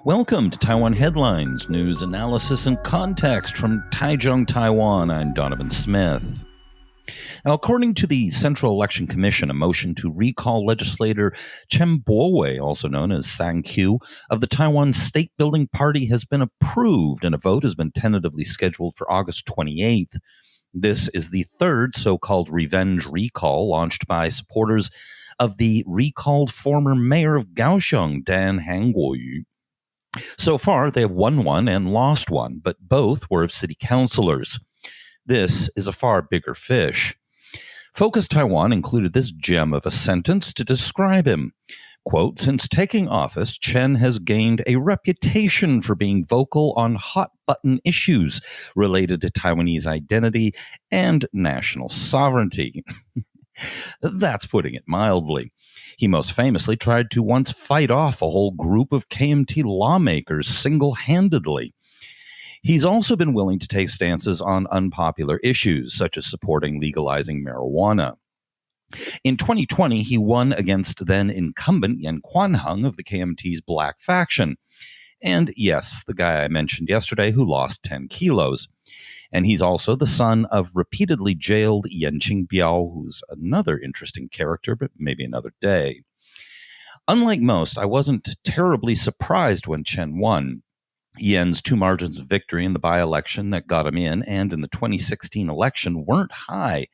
Welcome to Taiwan Headlines, news analysis and context from Taichung, Taiwan. I'm Donovan Smith. Now, according to the Central Election Commission, a motion to recall legislator Chen Po-wei, also known as Sang Q, of the Taiwan Statebuilding Party has been approved, and a vote has been tentatively scheduled for August 28th. This is the third so-called revenge recall launched by supporters of the recalled former mayor of Kaohsiung, Dan Hangguoyu. So far, they have won one and lost one, but both were of city councilors. This is a far bigger fish. Focus Taiwan included this gem of a sentence to describe him. Quote, since taking office, Chen has gained a reputation for being vocal on hot-button issues related to Taiwanese identity and national sovereignty. That's putting it mildly. He most famously tried to once fight off a whole group of KMT lawmakers single-handedly. He's also been willing to take stances on unpopular issues, such as supporting legalizing marijuana. In 2020, he won against then-incumbent Yan Quanheng of the KMT's Black faction. And yes, the guy I mentioned yesterday who lost 10 kilos. And he's also the son of repeatedly jailed Yan Qingbiao, who's another interesting character, but maybe another day. Unlike most, I wasn't terribly surprised when Chen won. Yan's two margins of victory in the by-election that got him in and in the 2016 election weren't high.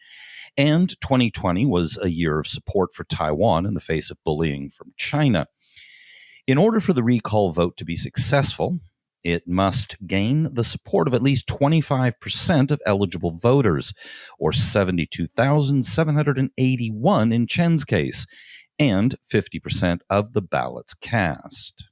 And 2020 was a year of support for Taiwan in the face of bullying from China. In order for the recall vote to be successful, it must gain the support of at least 25% of eligible voters, or 72,781 in Chen's case, and 50% of the ballots cast.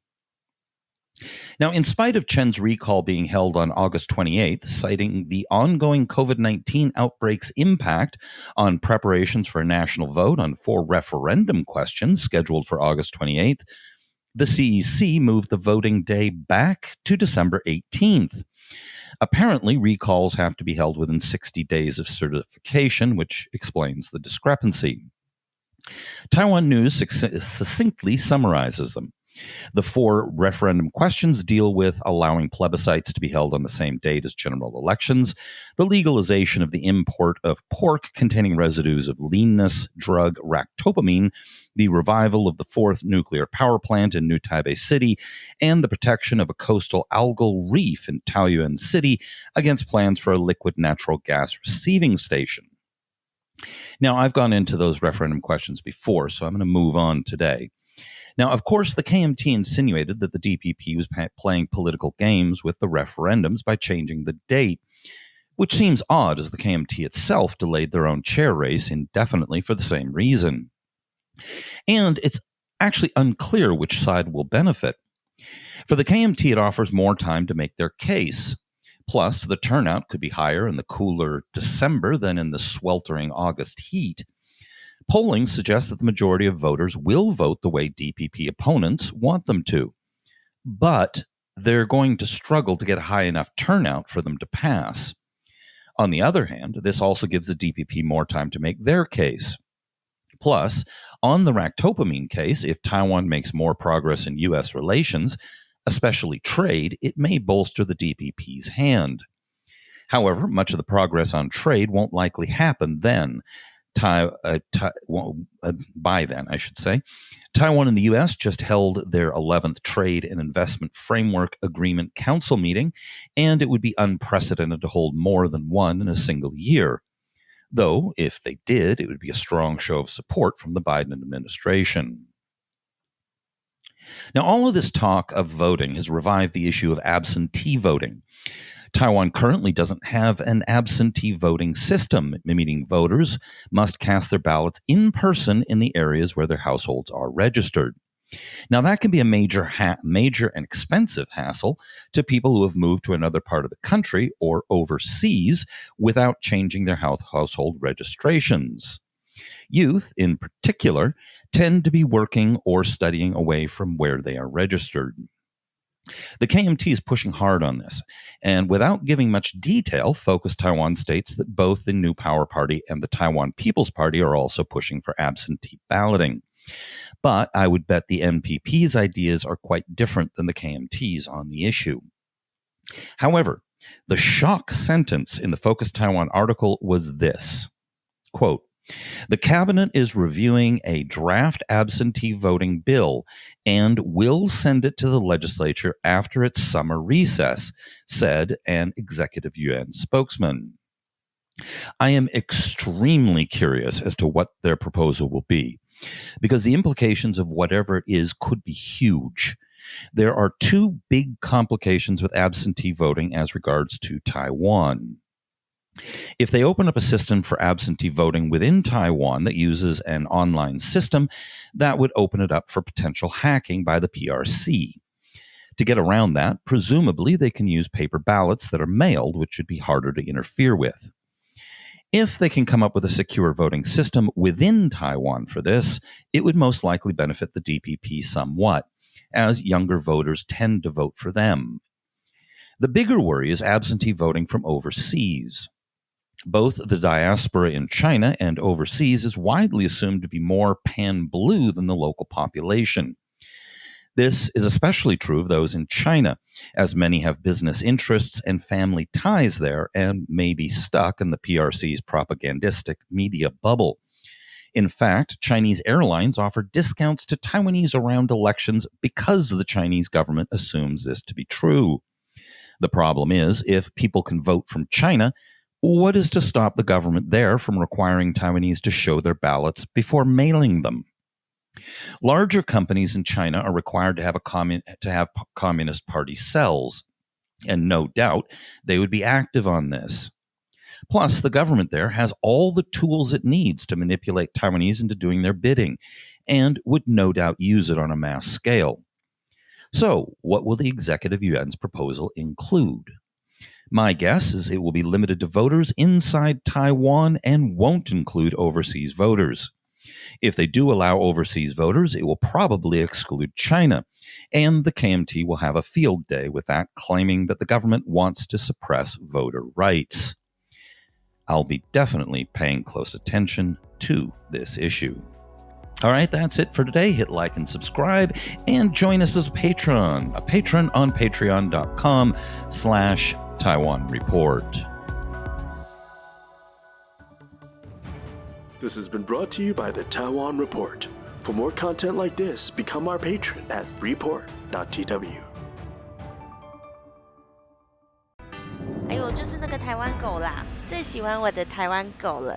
Now, in spite of Chen's recall being held on August 28th, citing the ongoing COVID-19 outbreak's impact on preparations for a national vote on 4 referendum questions scheduled for August 28th, the CEC moved the voting day back to December 18th. Apparently, recalls have to be held within 60 days of certification, which explains the discrepancy. Taiwan News succinctly summarizes them. The 4 referendum questions deal with allowing plebiscites to be held on the same date as general elections, the legalization of the import of pork containing residues of leanness drug ractopamine, the revival of the 4th nuclear power plant in New Taipei City, and the protection of a coastal algal reef in Taoyuan City against plans for a liquid natural gas receiving station. Now, I've gone into those referendum questions before, so I'm going to move on today. Now, of course, the KMT insinuated that the DPP was playing political games with the referendums by changing the date, which seems odd as the KMT itself delayed their own chair race indefinitely for the same reason. And it's actually unclear which side will benefit. For the KMT, it offers more time to make their case. Plus, the turnout could be higher in the cooler December than in the sweltering August heat. Polling suggests that the majority of voters will vote the way DPP opponents want them to, but they're going to struggle to get a high enough turnout for them to pass. On the other hand, this also gives the DPP more time to make their case. Plus, on the ractopamine case, if Taiwan makes more progress in U.S. relations, especially trade, it may bolster the DPP's hand. However, much of the progress on trade won't likely happen then. By then, I should say. Taiwan and the U.S. just held their 11th Trade and Investment Framework Agreement Council meeting, and it would be unprecedented to hold more than one in a single year. Though, if they did, it would be a strong show of support from the Biden administration. Now, all of this talk of voting has revived the issue of absentee voting. Taiwan currently doesn't have an absentee voting system, meaning voters must cast their ballots in person in the areas where their households are registered. Now, that can be a major and expensive hassle to people who have moved to another part of the country or overseas without changing their household registrations. Youth, in particular, tend to be working or studying away from where they are registered. The KMT is pushing hard on this, and without giving much detail, Focus Taiwan states that both the New Power Party and the Taiwan People's Party are also pushing for absentee balloting. But I would bet the NPP's ideas are quite different than the KMT's on the issue. However, the shock sentence in the Focus Taiwan article was this, quote, "The cabinet is reviewing a draft absentee voting bill and will send it to the legislature after its summer recess," said an Executive Yuan spokesman. I am extremely curious as to what their proposal will be, because the implications of whatever it is could be huge. There are two big complications with absentee voting as regards to Taiwan. If they open up a system for absentee voting within Taiwan that uses an online system, that would open it up for potential hacking by the PRC. To get around that, presumably they can use paper ballots that are mailed, which would be harder to interfere with. If they can come up with a secure voting system within Taiwan for this, it would most likely benefit the DPP somewhat, as younger voters tend to vote for them. The bigger worry is absentee voting from overseas. Both the diaspora in China and overseas is widely assumed to be more pan-blue than the local population. This is especially true of those in China, as many have business interests and family ties there and may be stuck in the PRC's propagandistic media bubble. In fact, Chinese airlines offer discounts to Taiwanese around elections because the Chinese government assumes this to be true. The problem is, if people can vote from China, what is to stop the government there from requiring Taiwanese to show their ballots before mailing them? Larger companies in China are required to have Communist Party cells, and no doubt they would be active on this. Plus, the government there has all the tools it needs to manipulate Taiwanese into doing their bidding, and would no doubt use it on a mass scale. So, what will the Executive Yuan's proposal include? My guess is it will be limited to voters inside Taiwan and won't include overseas voters. If they do allow overseas voters, it will probably exclude China, and the KMT will have a field day with that, claiming that the government wants to suppress voter rights. I'll be definitely paying close attention to this issue. All right, that's it for today. Hit like and subscribe, and join us as a patron on patreon.com/Taiwan Report. This has been brought to you by the Taiwan Report. For more content like this, become our patron at report.tw. 还有就是那个台湾狗啦，最喜欢我的台湾狗了。